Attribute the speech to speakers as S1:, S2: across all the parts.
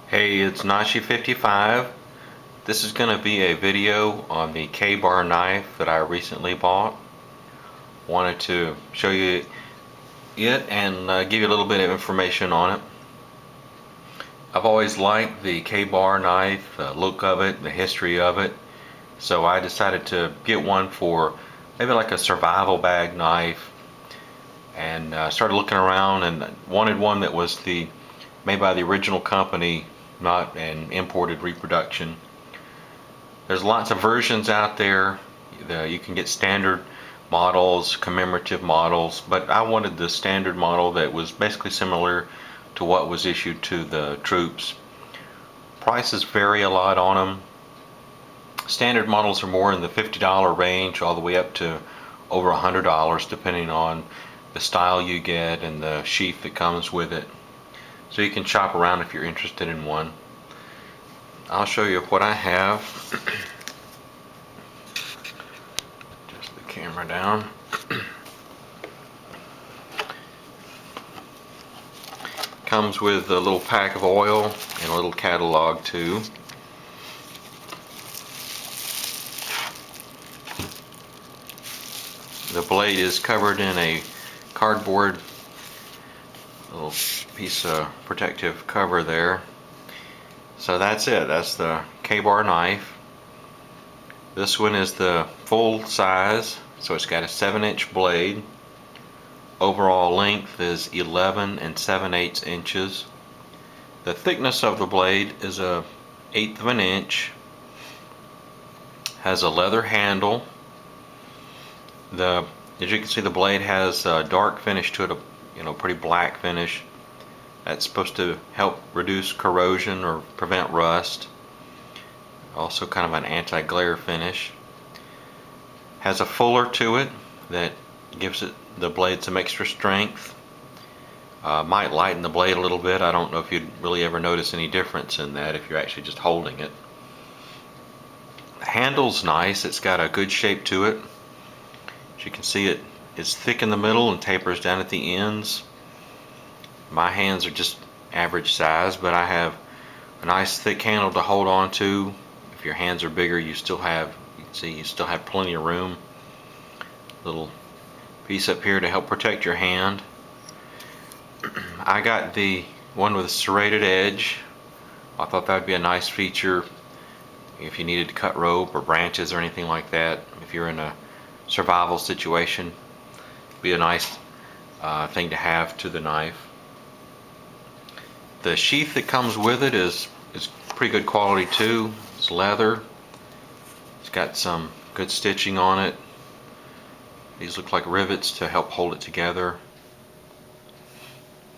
S1: Hey, it's Nashi55. This is going to be a video on the K-Bar knife that I recently bought. Wanted to show you it and give you a little bit of information on it. I've always liked the K-Bar knife, the look of it, the history of it. So I decided to get one for maybe like a survival bag knife, and started looking around and wanted one that was made by the original company, not an imported reproduction. There's lots of versions out there. You can get standard models, commemorative models, but I wanted the standard model that was basically similar to what was issued to the troops. Prices vary a lot on them. Standard models are more in the $50 range, all the way up to over $100, depending on the style you get and the sheath that comes with it. So you can shop around if you're interested in one. I'll show you what I have. Just the camera down. Comes with a little pack of oil and a little catalog too. The blade is covered in a cardboard little piece of protective cover there. So that's it. That's the K-Bar knife. This one is the full size, so it's got a 7-inch blade. Overall length is 11 7/8 inches. The thickness of the blade is a 1/8 of an inch. Has a leather handle. As you can see, the blade has a dark finish to it, pretty black finish. That's supposed to help reduce corrosion or prevent rust. Also kind of an anti-glare finish. Has a fuller to it that gives the blade some extra strength. Might lighten the blade a little bit. I don't know if you'd really ever notice any difference in that if you're actually just holding it. The handle's nice. It's got a good shape to it. As you can see, it's thick in the middle and tapers down at the ends. My hands are just average size, but I have a nice thick handle to hold on to. If your hands are bigger, you can see you still have plenty of room. Little piece up here to help protect your hand. I got the one with a serrated edge. I thought that would be a nice feature if you needed to cut rope or branches or anything like that. If you're in a survival situation, it'd be a nice thing to have to the knife. The sheath that comes with it is pretty good quality too. It's leather. It's got some good stitching on it. These look like rivets to help hold it together.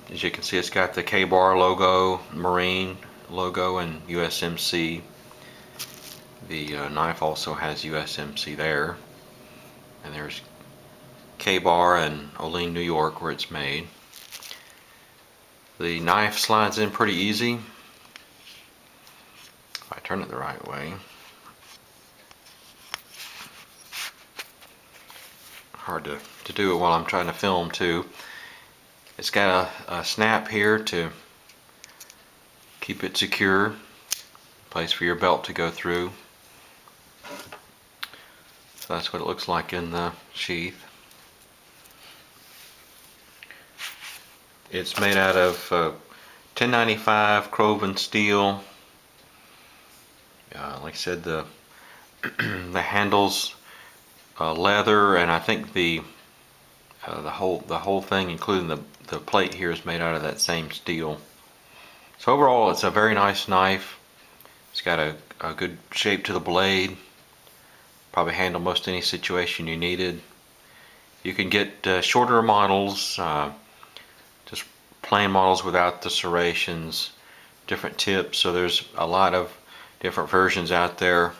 S1: As you can see, it's got the K-Bar logo, Marine logo, and USMC. The knife also has USMC there. And there's K-Bar and Olean, New York, where it's made. The knife slides in pretty easy if I turn it the right way. Hard to do it while I'm trying to film too. It's got a snap here to keep it secure, place for your belt to go through. So that's what it looks like in the sheath. It's made out of 1095 Kroven steel. Like I said, the the handles leather, and I think the whole thing, including the plate here, is made out of that same steel. So overall, it's a very nice knife. It's got a good shape to the blade. Probably handle most any situation you needed. You can get shorter models, just plain models without the serrations, different tips. So there's a lot of different versions out there.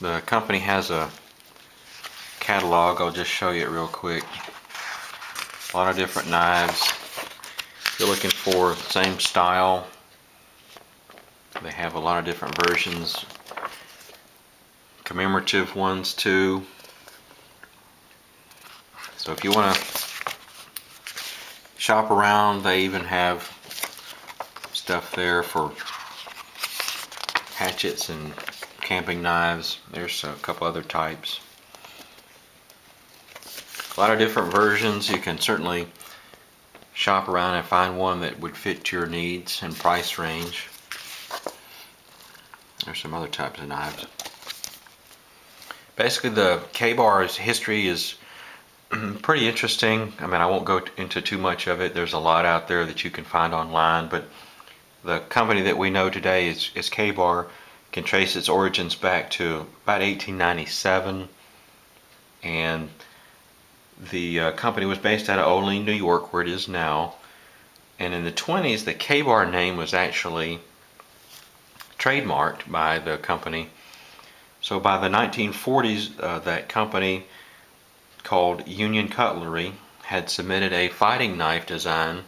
S1: The company has a catalog. I'll just show you it real quick. A lot of different knives. If you're looking for the same style, they have a lot of different versions. Commemorative ones too. So if you want to shop around, they even have stuff there for hatchets and camping knives. There's a couple other types. A lot of different versions. You can certainly shop around and find one that would fit your needs and price range. There's some other types of knives. Basically, the Ka-Bar's history is pretty interesting. I mean, I won't go into too much of it. There's a lot out there that you can find online, but the company that we know today is Ka-Bar. Can trace its origins back to about 1897, and the company was based out of Olean, New York, where it is now. And in the 20s, the Ka-Bar name was actually trademarked by the company. So by the 1940s, that company called Union Cutlery had submitted a fighting knife design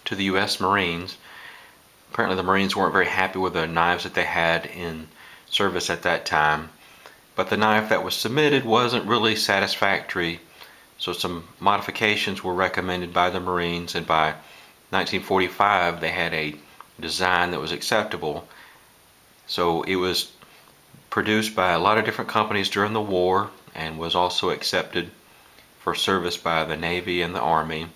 S1: to the U.S. Marines. Apparently the Marines weren't very happy with the knives that they had in service at that time, but the knife that was submitted wasn't really satisfactory, so some modifications were recommended by the Marines, and by 1945 they had a design that was acceptable. So it was produced by a lot of different companies during the war and was also accepted for service by the Navy and the Army.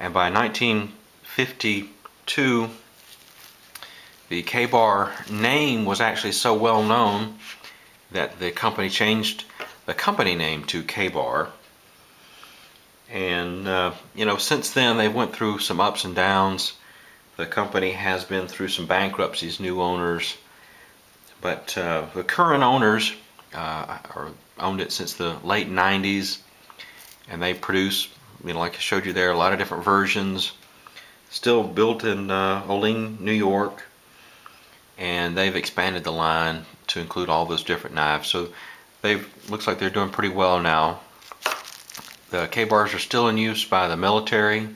S1: And by 1952, the Ka-Bar name was actually so well known that the company changed the company name to Ka-Bar. And since then they went through some ups and downs. The company has been through some bankruptcies, new owners, but the current owners owned it since the late 90s, and they produce, like I showed you there, a lot of different versions, still built in Olean, New York, and they've expanded the line to include all those different knives. So looks like they're doing pretty well now. The Ka-Bars are still in use by the military,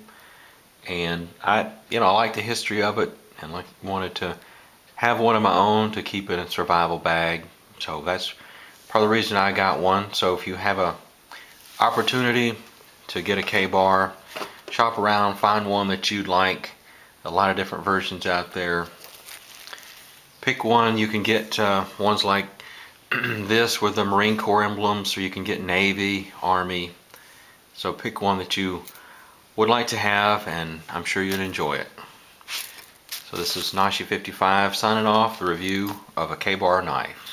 S1: and I like the history of it, and wanted to have one of my own to keep in a survival bag. So that's part of the reason I got one. So if you have a opportunity to get a Ka-Bar, shop around, find one that you'd like. A lot of different versions out there. Pick one. You can get ones like this with the Marine Corps emblems, or you can get Navy, Army. So pick one that you would like to have, and I'm sure you'd enjoy it. So this is Nashi55 signing off the review of a Ka-Bar knife.